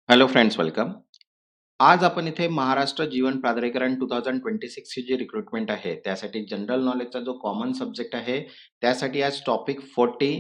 Hello friends, welcome. आज आपण इथे महाराष्ट्र जीवन प्राधिकरण 2026 ची जी रिक्रुटमेंट आहे त्यासाठी जनरल नॉलेजचा जो कॉमन सब्जेक्ट आहे त्यासाठी आज topic 40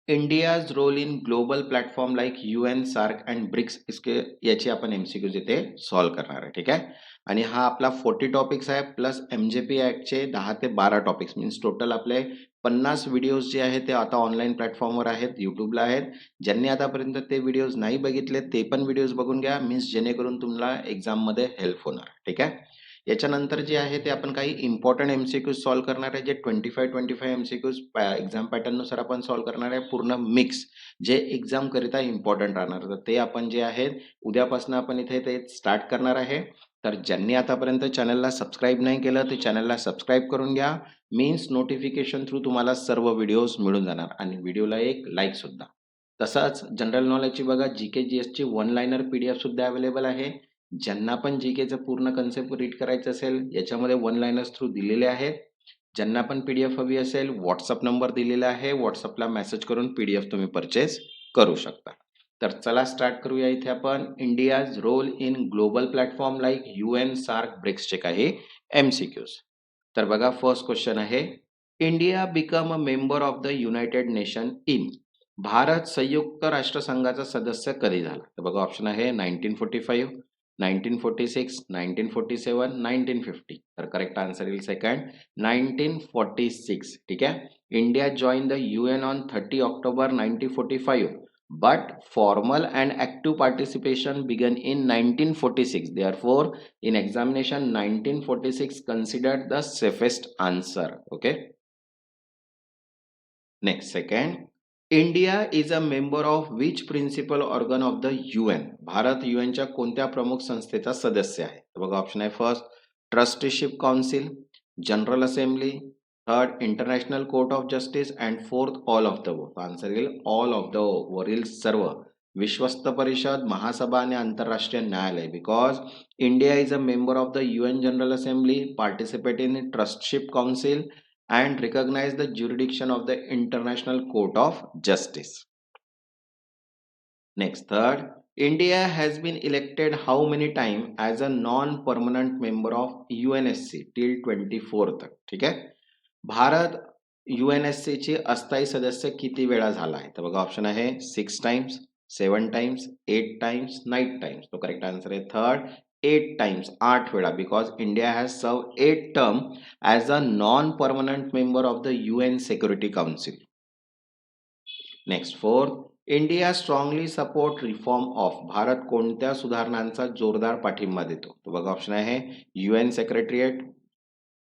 India's role in global platform like UN, SAARC and BRICS इसके याची आपण एमसीक्यूज इथे सॉल्व्ह करणार आहे. ठीक आहे. आणि हा आपला 40 टॉपिक्स आहे प्लस MJP चे 10 ते 12 टॉपिक्स मीन्स टोटल आपले 50 व्हिडिओज जे आहेत ते आता ऑनलाईन प्लॅटफॉर्मवर आहेत, युट्यूबला आहेत. ज्यांनी आतापर्यंत ते व्हिडिओज नाही बघितले ते पण व्हिडिओज बघून घ्या मीन्स जेणेकरून तुम्हाला एक्झाममध्ये हेल्प होणार. ठीक आहे. याच्यानंतर जे आहे ते आपण काही इम्पॉर्टंट एमसीक्यूज सॉल्व्ह करणार आहे जे 25 एमसीक्यूज एक्झाम पॅटर्न नुसार आपण सॉल्व्ह करणार आहे पूर्ण मिक्स जे एक्झाम करिता इम्पॉर्टंट राहणार तर ते आपण जे आहेत उद्यापासून आपण इथे ते स्टार्ट करणार आहे. तर ज्यांनी आतापर्यंत चॅनलला सबस्क्राईब नाही केलं ते चॅनलला सबस्क्राईब करून घ्या मीन्स नोटिफिकेशन थ्रू तुम्हाला सर्व व्हिडिओज मिळून जाणार आणि व्हिडिओला एक लाईक सुद्धा. तसंच जनरल नॉलेजची बघा जीके जीएसची वन लाइनर पीडीएफ सुद्धा अवेलेबल आहे. ज्यांना पण जीकेचं पूर्ण कन्सेप्ट रीड करायचं असेल याच्यामध्ये वन लाइनर्स थ्रू दिलेले आहेत. ज्यांना पण पीडीएफ हवी असेल व्हॉट्सअप नंबर दिलेला आहे, व्हॉट्सअपला मेसेज करून पीडीएफ तुम्ही परचेस करू शकता. तर चला स्टार्ट करूया. इथे आपण India's role in global platform like UN, SAARC, ब्रिक्सचे काही एमसीक्यूज. तर बघा फर्स्ट क्वेश्चन आहे India become a member of the United Nation in. भारत संयुक्त राष्ट्रसंघाचा सदस्य कधी झाला तर बघा ऑप्शन आहे 1945, 1946, 1947, 1950. तर करेक्ट आन्सर येईल सेकंड 1946. ठीक आहे. India join the UN on 30 October 1945 but formal and active participation began in 1946. Therefore in examination 1946 considered the safest answer. Okay. Next, second, India is a member of which principal organ of the UN? भारत युएनच्या कोणत्या प्रमुख संस्थेचा सदस्य आहे तर बघा option आहे first trusteeship council, general assembly, third international court of justice and fourth all of the above. Answer येईल ऑल ऑफ द वरील सर्व. विश्वस्त परिषद, महासभा आणि आंतरराष्ट्रीय न्यायालय. Because India is a member of the UN general assembly, participate in trusteeship council and recognize the jurisdiction of the International Court of Justice. Next, third, India has been elected how many times as a non-permanent member of UNSC till 24th. ठीक आहे. Bharat UNSC चे अस्थायी सदस्य किती वेळा झाला आहे तर बघा ऑप्शन आहे 6 टाइम्स, 7 टाइम्स, 8 टाइम्स, 9 टाइम्स. तो करेक्ट आन्सर आहे थर्ड 8 टाइम्स, 8 वेळा. बिकॉज इंडिया हॅज सर्व 8 term as a non permanent member of the UN security council. Next fourth, India strongly support reform of. Bharat कोणत्या सुधारणांचा जोरदार पाठिंबा देतो तर बघा ऑप्शन आहे UN secretariat,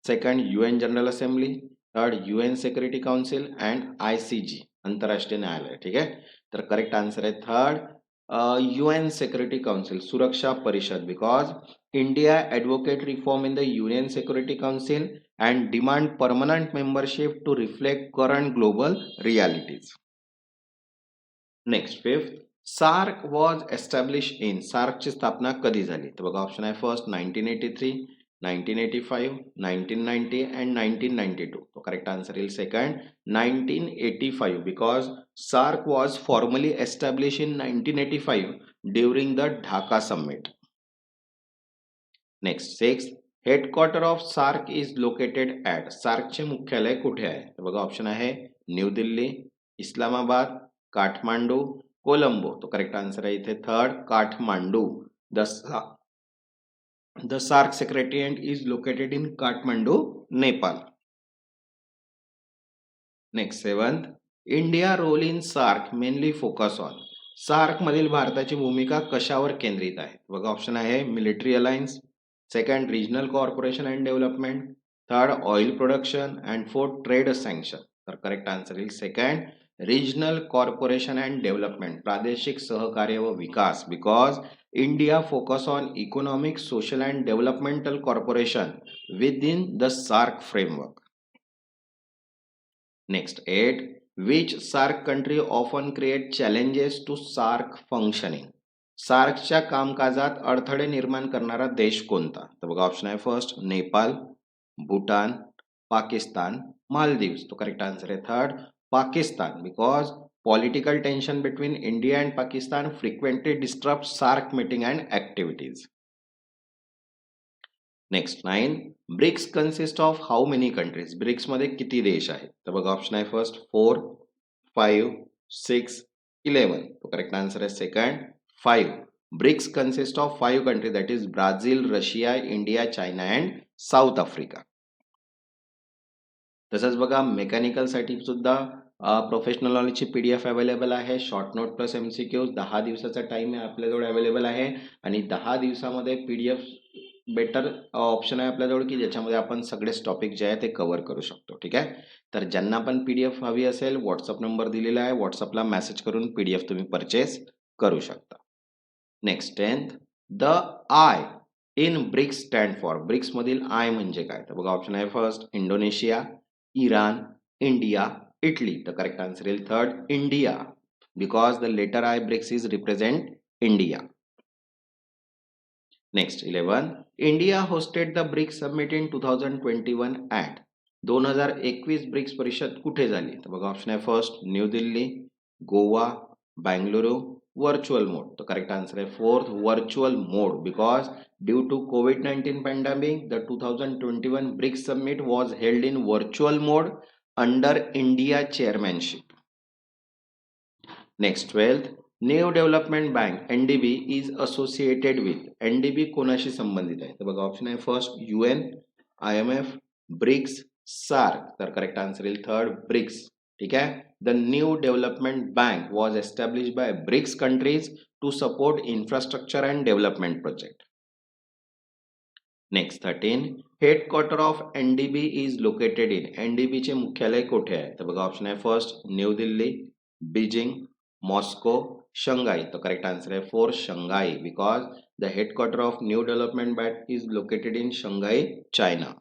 second UN general assembly, third UN security council and ICG आंतरराष्ट्रीय न्यायालय. ठीक आहे. तर करेक्ट आन्सर आहे थर्ड UN सिक्युरिटी काउन्सिल सुरक्षा परिषद. Because India advocate reform in the UN security council and demand permanent membership to reflect current global realities. Next fifth, SAARC was establish in. सार्कची स्थापना कधी झाली तर बघा ऑप्शन आहे फर्स्ट 1983, 1985, 1990 अँड 1992. तो करेक्ट आन्सर येईल second 1985. Because SAARC was formally establish in 1985 during the Dhaka summit. Next six, headquarter of SAARC is located at. सार्कचे मुख्यालय कुठे आहे तर बघा ऑप्शन आहे न्यू दिल्ली, इस्लामाबाद, काठमांडू, कोलंबो. तो करेक्ट आन्सर आहे इथे third Kathmandu. The SAARC secretariat is located in Kathmandu, Nepal. Next seventh, India role in SAARC mainly focus on. SAARC मधील भारताची भूमिका कशावर केंद्रित आहे बघा ऑप्शन आहे military alliance, second regional corporation and development, third oil production and fourth trade sanction. तर करेक्ट आन्सर येईल second regional corporation and development प्रादेशिक सहकार्य व विकास. Because India focus on economic, social and developmental corporation within the SAARC framework. Next 8, which SARC country often create challenges to SARC functioning. सार्कच्या कामकाजात अडथळे निर्माण करणारा देश कोणता तर बघा ऑप्शन आहे फर्स्ट नेपाळ, भूटान, पाकिस्तान, मालदीव्स. तो करेक्ट आन्सर आहे third Pakistan. Because Political tension between India and Pakistan frequently disrupts SAARC meeting and activities. Next 9. BRICS consist of how many countries? BRICS मध्ये किती देश आहेत? तर बघा ऑप्शन आहे फर्स्ट 4, 5, 6, 11. तो करेक्ट आन्सर आहे second 5. BRICS consist of 5 countries, that is Brazil, Russia, India, China and South Africa. तसंच बघा मेकॅनिकल साठी सुद्धा प्रोफेशनल नॉलेजची PDF अवेलेबल आहे. शॉर्ट नोट प्लस MCQs 10 दिवसाचा टाइम आहे आपल्याजवळ अवेलेबल आहे आणि 10 दिवसामध्ये PDF बेटर ऑप्शन आहे आपल्याजवळ की ज्याच्यामध्ये आपण सगळेच टॉपिक जे आहे ते कव्हर करू शकतो. ठीक आहे. तर ज्यांना पण PDF हवी असेल व्हॉट्सअप नंबर दिलेला आहे, व्हॉट्सअपला मेसेज करून PDF तुम्ही परचेस करू शकता. Next 10th. The I in BRICS stand for. BRICS मधील आय म्हणजे काय? तर बघा ऑप्शन आहे first Indonesia, Iran, India, Italy. तर करेक्ट आन्सर येईल third India, because the letter I BRICS is represent India. Next 11. India hosted the BRICS summit in 2021 at. 2021 BRICS परिषद कुठे झाली? तर बघा ऑप्शन आहे first New Delhi, Goa, Bengaluru, virtual mode. The correct answer is fourth virtual mode, because due to COVID-19 pandemic the 2021 BRICS summit was held in virtual mode under India chairmanship. Next 12th. New Development Bank NDB is associated with. NDB कोणाशी संबंधित आहे? तर बघा option आहे first UN, IMF, BRICS, SAARC. तर correct answer येईल third BRICS. ठीक है. The new development bank was established by BRICS countries to support infrastructure and development project. Next 13. Headquarter of NDB is located in. NDB चे मुख्यालय कुठे आहे? तर बघा ऑप्शन आहे first New Delhi, Beijing, Moscow, Shanghai. तो करेक्ट आन्सर आहे four Shanghai, because the headquarter of new development bank is located in Shanghai, China.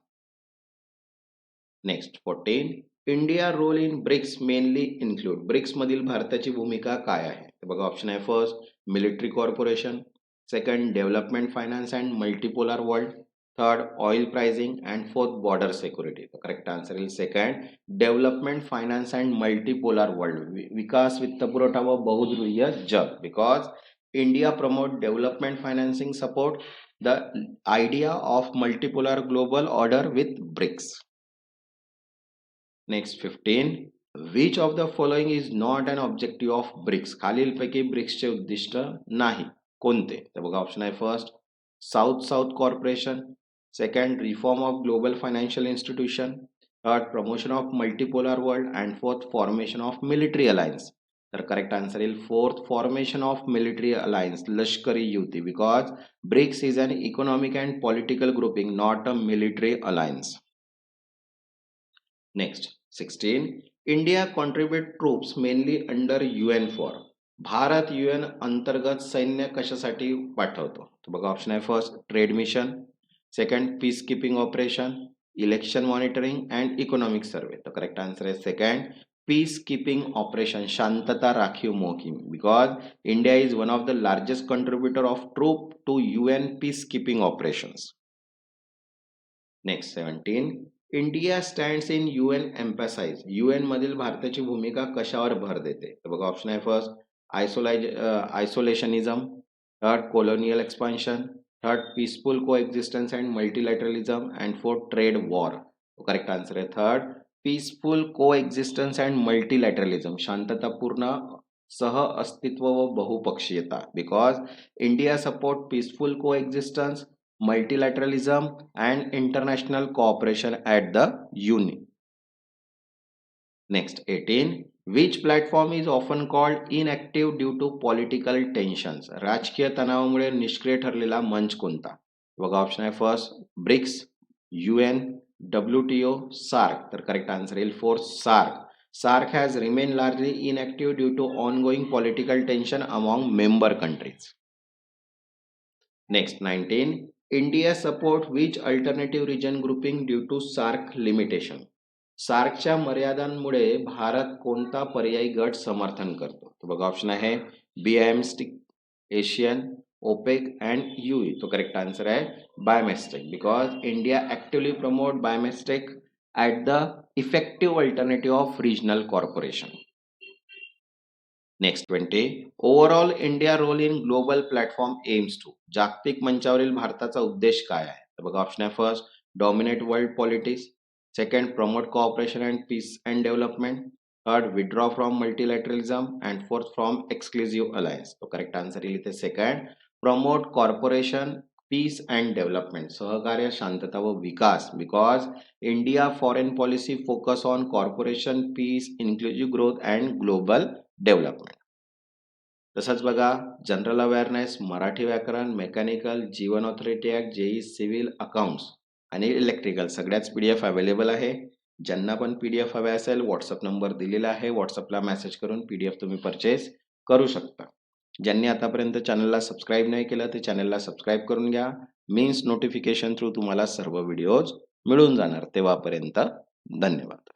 Next 14. India role in BRICS mainly include. BRICS मधील भारताची भूमिका काय आहे? तर बघा ऑप्शन आहे first military corporation, second development finance and multipolar world, third oil pricing and fourth border security. तो correct answer येईल second development finance and multipolar world, विकास वित्तपुरवठा व बहुध्रुवीय जग, because India promote development financing support the idea of multipolar global order with BRICS. Next 15. Which of the following is not an objective of BRICS. खालीलपैकी ब्रिक्सचे उद्दिष्ट नाही कोणते? तर बघा ऑप्शन आहे first south south corporation, second reform of global financial institution, third promotion of multipolar world and fourth formation of military alliance. तर correct answer येईल fourth formation of military alliance, लष्करी युती, because BRICS is an economic and political grouping, not a military alliance. Next 16. India contribute troops mainly under UN for. Bharat UN अंतर्गत सैन्य कशासाठी पाठवतो? तर बघा ऑप्शन आहे first trade mission, second peace keeping operation, election monitoring and economic survey. तर correct answer आहे second peace keeping operation, शांतता राखीव मोहीम, because India is one of the largest contributor of troop to UN peace keeping operations. Next 17. India stands in UN emphasise. UN मधील भारताची भूमिका कशावर भर देते? तर बघा ऑप्शन आहे first isolationism, third colonial expansion, third peaceful coexistence and multilateralism and fourth trade war. Correct answer आहे third peaceful coexistence and multilateralism, शांततापूर्ण सह अस्तित्व व बहुपक्षीयता, because India support peaceful coexistence, multilateralism and international cooperation at the UN. Next 18. Which platform is often called inactive due to political tensions. राजकीय तणावामुळे निष्क्रिय ठरलेला मंच कोणता? बघा ऑप्शन आहे first BRICS, UN, WTO, SAARC. तर करेक्ट आन्सर येईल fourth SAARC. SAARC has remained largely inactive due to ongoing political tension among member countries. Next 19. India support which alternative region grouping due to SAARC limitation. सार्कच्या मर्यादांमुळे भारत कोणता पर्यायी गट समर्थन करतो? तो बघा ऑप्शन आहे BIMSTEC, Asian, OPEC and UE. तो करेक्ट आन्सर आहे BIMSTEC, because India actively promote BIMSTEC at the effective alternative of regional corporation. Next 20 overall India role in global platform aims to जागतिक मंचावरील भारताचा उद्देश काय आहे? तर बघा ऑप्शन आहे first dominate world politics, second promote cooperation and peace and development, third withdraw from multilateralism and fourth from exclusive alliance. तो करेक्ट आन्सर येईल इथे second promote corporation peace and development सहकार्य शांतता व विकास because India foreign policy focus on corporation peace inclusive growth and global development. तसंच बघा general awareness, Marathi व्याकरण, mechanical, Jeevan authority act, JE civil accounts आणि इलेक्ट्रिकल सगळ्याच पीडीएफ अवेलेबल आहे. ज्यांना पण पीडीएफ हवे असेल व्हॉट्सअप नंबर दिलेला आहे, व्हॉट्सअपला मेसेज करून पीडीएफ तुम्ही परचेस करू शकता. ज्यांनी आतापर्यंत चॅनलला सबस्क्राईब नाही केलं ते चॅनलला सबस्क्राईब करून घ्या. मीन्स नोटिफिकेशन थ्रू तुम्हाला सर्व व्हिडिओज मिळून जाणार. तेव्हापर्यंत धन्यवाद.